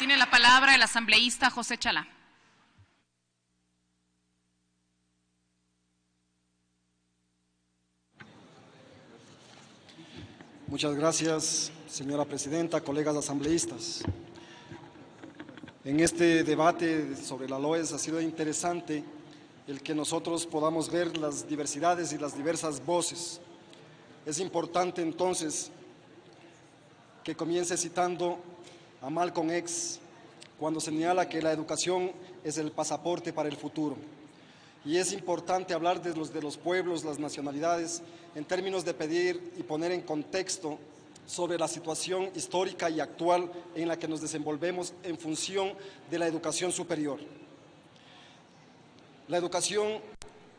Tiene la palabra el asambleísta José Chalá. Muchas gracias, señora presidenta, colegas asambleístas. En este debate sobre la LOES ha sido interesante el que nosotros podamos ver las diversidades y las diversas voces. Es importante entonces que comience citando a Malcolm X cuando señala que la educación es el pasaporte para el futuro. Y es importante hablar de los pueblos, las nacionalidades, en términos de pedir y poner en contexto sobre la situación histórica y actual en la que nos desenvolvemos en función de la educación superior. La educación,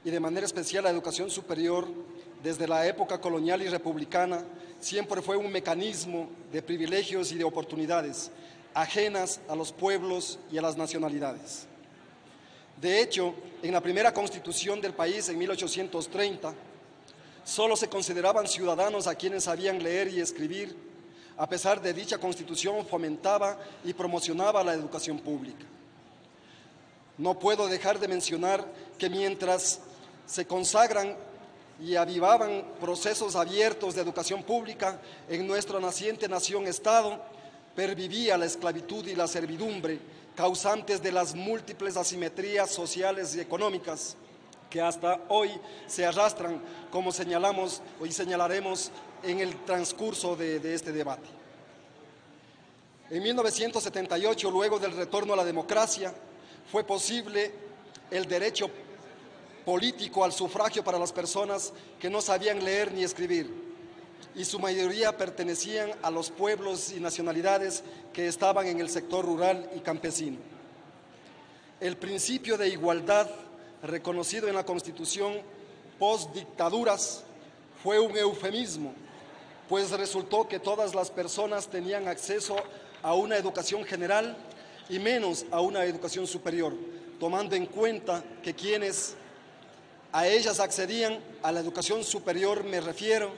y de manera especial la educación superior, desde la época colonial y republicana, siempre fue un mecanismo de privilegios y de oportunidades ajenas a los pueblos y a las nacionalidades. De hecho, en la primera constitución del país, en 1830, solo se consideraban ciudadanos a quienes sabían leer y escribir. A pesar de dicha constitución, fomentaba y promocionaba la educación pública. No puedo dejar de mencionar que mientras se consagran y avivaban procesos abiertos de educación pública en nuestra naciente nación-estado, pervivía la esclavitud y la servidumbre, causantes de las múltiples asimetrías sociales y económicas que hasta hoy se arrastran, como señalamos y señalaremos en el transcurso de este debate. En 1978, luego del retorno a la democracia, fue posible el derecho político al sufragio para las personas que no sabían leer ni escribir, y su mayoría pertenecían a los pueblos y nacionalidades que estaban en el sector rural y campesino. El principio de igualdad, reconocido en la Constitución post-dictaduras, fue un eufemismo, pues resultó que todas las personas tenían acceso a una educación general y menos a una educación superior, tomando en cuenta que quienes a ellas accedían, a la educación superior me refiero,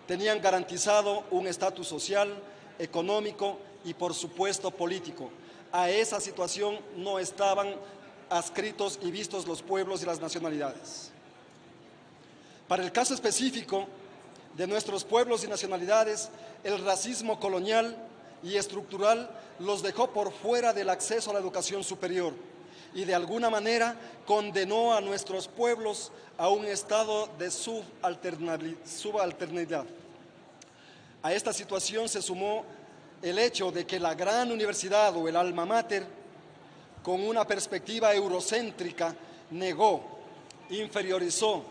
tenían garantizado un estatus social, económico y, por supuesto, político. A esa situación no estaban adscritos y vistos los pueblos y las nacionalidades. Para el caso específico de nuestros pueblos y nacionalidades, el racismo colonial y estructural los dejó por fuera del acceso a la educación superior y de alguna manera condenó a nuestros pueblos a un estado de subalternidad. A esta situación se sumó el hecho de que la gran universidad o el alma mater, con una perspectiva eurocéntrica, negó, inferiorizó,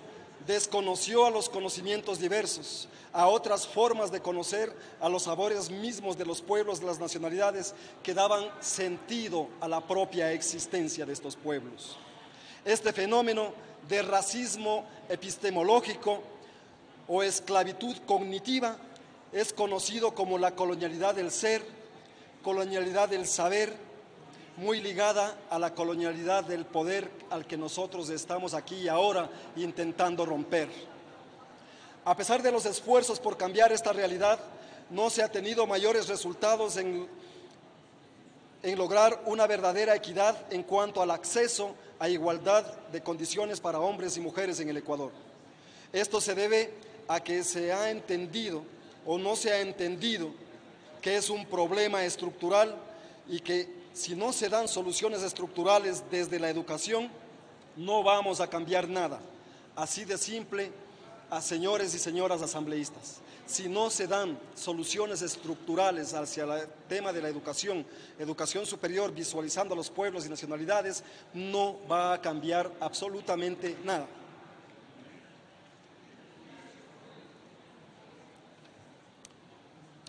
desconoció a los conocimientos diversos, a otras formas de conocer, a los sabores mismos de los pueblos, de las nacionalidades, que daban sentido a la propia existencia de estos pueblos. Este fenómeno de racismo epistemológico o esclavitud cognitiva es conocido como la colonialidad del ser, colonialidad del saber, muy ligada a la colonialidad del poder al que nosotros estamos aquí y ahora intentando romper. A pesar de los esfuerzos por cambiar esta realidad, no se ha tenido mayores resultados en lograr una verdadera equidad en cuanto al acceso a igualdad de condiciones para hombres y mujeres en el Ecuador. Esto se debe a que se ha entendido o no se ha entendido que es un problema estructural y que si no se dan soluciones estructurales desde la educación, no vamos a cambiar nada. Así de simple, a señores y señoras asambleístas. Si no se dan soluciones estructurales hacia el tema de la educación superior, visualizando a los pueblos y nacionalidades, no va a cambiar absolutamente nada.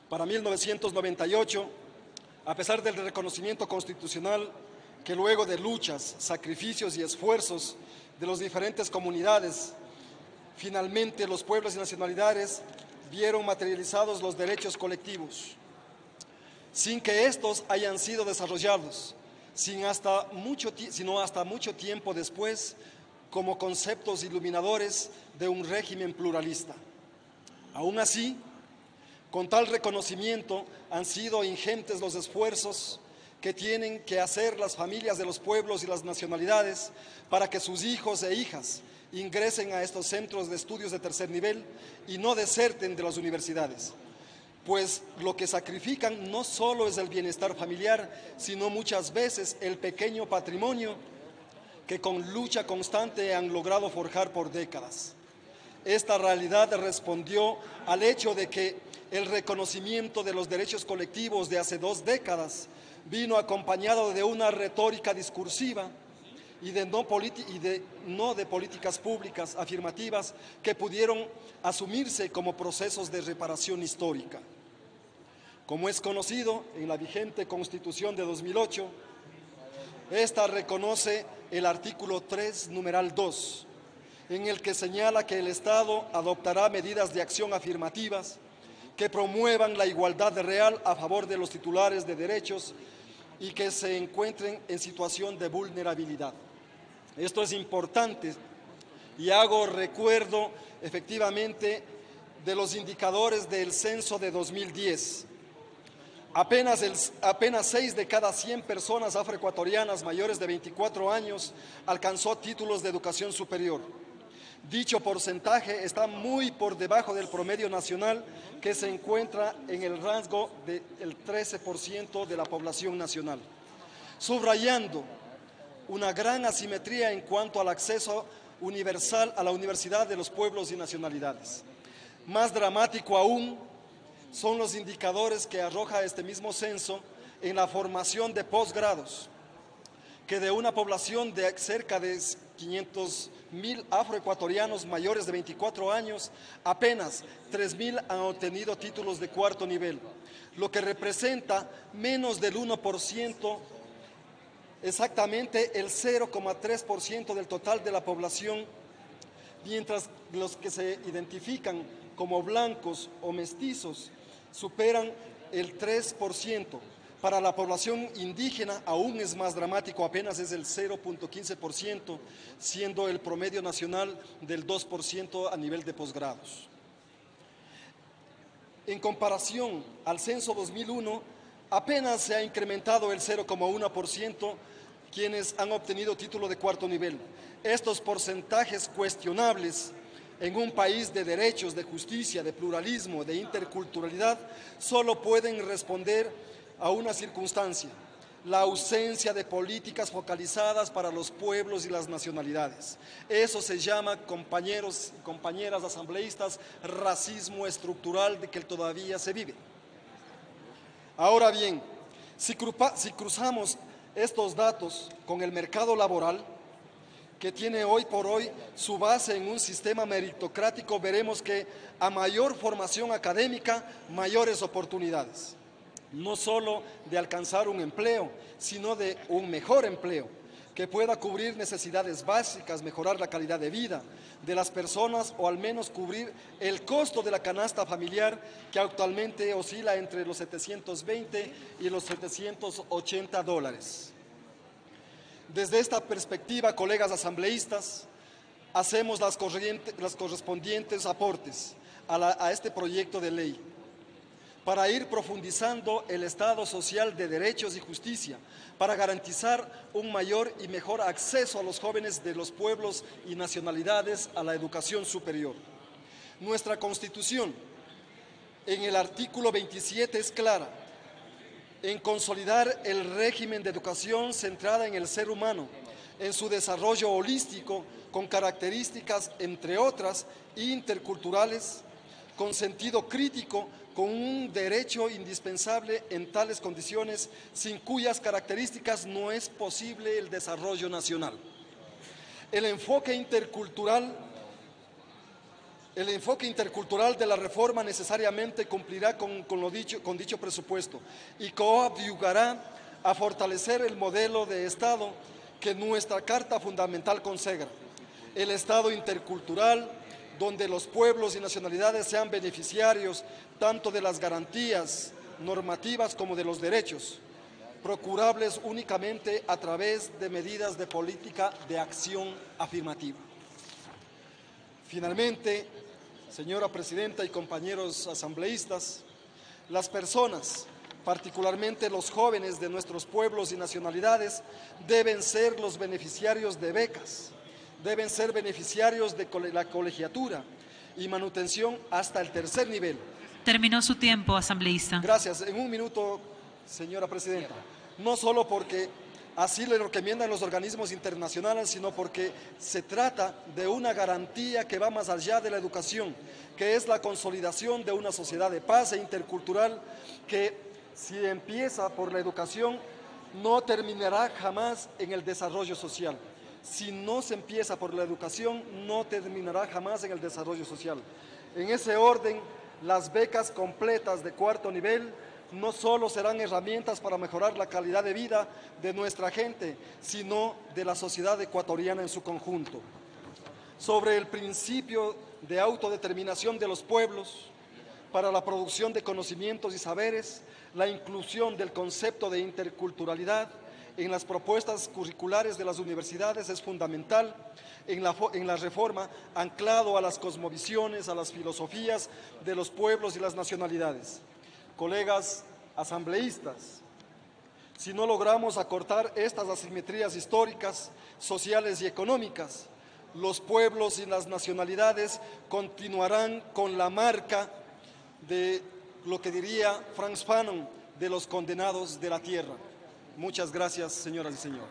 Para 1998, a pesar del reconocimiento constitucional que luego de luchas, sacrificios y esfuerzos de las diferentes comunidades, finalmente los pueblos y nacionalidades vieron materializados los derechos colectivos, sin que estos hayan sido desarrollados, sino hasta mucho tiempo después, como conceptos iluminadores de un régimen pluralista. Aún así, con tal reconocimiento han sido ingentes los esfuerzos que tienen que hacer las familias de los pueblos y las nacionalidades para que sus hijos e hijas ingresen a estos centros de estudios de tercer nivel y no deserten de las universidades. Pues lo que sacrifican no solo es el bienestar familiar, sino muchas veces el pequeño patrimonio que con lucha constante han logrado forjar por décadas. Esta realidad respondió al hecho de que el reconocimiento de los derechos colectivos de hace 2 décadas vino acompañado de una retórica discursiva y no de políticas públicas afirmativas que pudieron asumirse como procesos de reparación histórica. Como es conocido, en la vigente Constitución de 2008, esta reconoce el artículo 3, numeral 2, en el que señala que el Estado adoptará medidas de acción afirmativas que promuevan la igualdad real a favor de los titulares de derechos y que se encuentren en situación de vulnerabilidad. Esto es importante y hago recuerdo efectivamente de los indicadores del censo de 2010. Apenas 6 de cada 100 personas afroecuatorianas mayores de 24 años alcanzó títulos de educación superior. Dicho porcentaje está muy por debajo del promedio nacional, que se encuentra en el rango del 13% de la población nacional, subrayando una gran asimetría en cuanto al acceso universal a la universidad de los pueblos y nacionalidades. Más dramático aún son los indicadores que arroja este mismo censo en la formación de posgrados, que de una población de cerca de 500.000 afroecuatorianos mayores de 24 años, apenas 3.000 han obtenido títulos de cuarto nivel, lo que representa menos del 1%, exactamente el 0,3% del total de la población, mientras los que se identifican como blancos o mestizos superan el 3%. Para la población indígena aún es más dramático, apenas es el 0,15%, siendo el promedio nacional del 2% a nivel de posgrados. En comparación al censo 2001, apenas se ha incrementado el 0,1% quienes han obtenido título de cuarto nivel. Estos porcentajes cuestionables en un país de derechos, de justicia, de pluralismo, de interculturalidad, solo pueden responder a una circunstancia: la ausencia de políticas focalizadas para los pueblos y las nacionalidades. Eso se llama, compañeros y compañeras asambleístas, racismo estructural de que todavía se vive. Ahora bien, si cruzamos estos datos con el mercado laboral, que tiene hoy por hoy su base en un sistema meritocrático, veremos que a mayor formación académica, mayores oportunidades, no solo de alcanzar un empleo, sino de un mejor empleo, que pueda cubrir necesidades básicas, mejorar la calidad de vida de las personas o al menos cubrir el costo de la canasta familiar, que actualmente oscila entre los 720 y los 780 dólares. Desde esta perspectiva, colegas asambleístas, hacemos las correspondientes aportes a este proyecto de ley para ir profundizando el Estado social de derechos y justicia, para garantizar un mayor y mejor acceso a los jóvenes de los pueblos y nacionalidades a la educación superior. Nuestra Constitución, en el artículo 27, es clara en consolidar el régimen de educación centrada en el ser humano, en su desarrollo holístico, con características, entre otras, interculturales, con sentido crítico, con un derecho indispensable en tales condiciones, sin cuyas características no es posible el desarrollo nacional. El enfoque intercultural de la reforma necesariamente cumplirá con dicho presupuesto y coadyuvará a fortalecer el modelo de Estado que nuestra Carta Fundamental consagra: el Estado intercultural, donde los pueblos y nacionalidades sean beneficiarios tanto de las garantías normativas como de los derechos, procurables únicamente a través de medidas de política de acción afirmativa. Finalmente, señora presidenta y compañeros asambleístas, las personas particularmente los jóvenes de nuestros pueblos y nacionalidades, deben ser los beneficiarios de becas, deben ser beneficiarios de la colegiatura y manutención hasta el tercer nivel. Terminó su tiempo, asambleísta. Gracias. En un minuto, señora presidenta. No solo porque así lo recomiendan los organismos internacionales, sino porque se trata de una garantía que va más allá de la educación, que es la consolidación de una sociedad de paz e intercultural que, si empieza por la educación, no terminará jamás en el desarrollo social. Si no se empieza por la educación, no terminará jamás en el desarrollo social. En ese orden, las becas completas de cuarto nivel no solo serán herramientas para mejorar la calidad de vida de nuestra gente, sino de la sociedad ecuatoriana en su conjunto. Sobre el principio de autodeterminación de los pueblos para la producción de conocimientos y saberes, la inclusión del concepto de interculturalidad en las propuestas curriculares de las universidades es fundamental en la reforma, anclado a las cosmovisiones, a las filosofías de los pueblos y las nacionalidades. Colegas asambleístas, si no logramos acortar estas asimetrías históricas, sociales y económicas, los pueblos y las nacionalidades continuarán con la marca de lo que diría Frantz Fanon, de los condenados de la tierra. Muchas gracias, señoras y señores.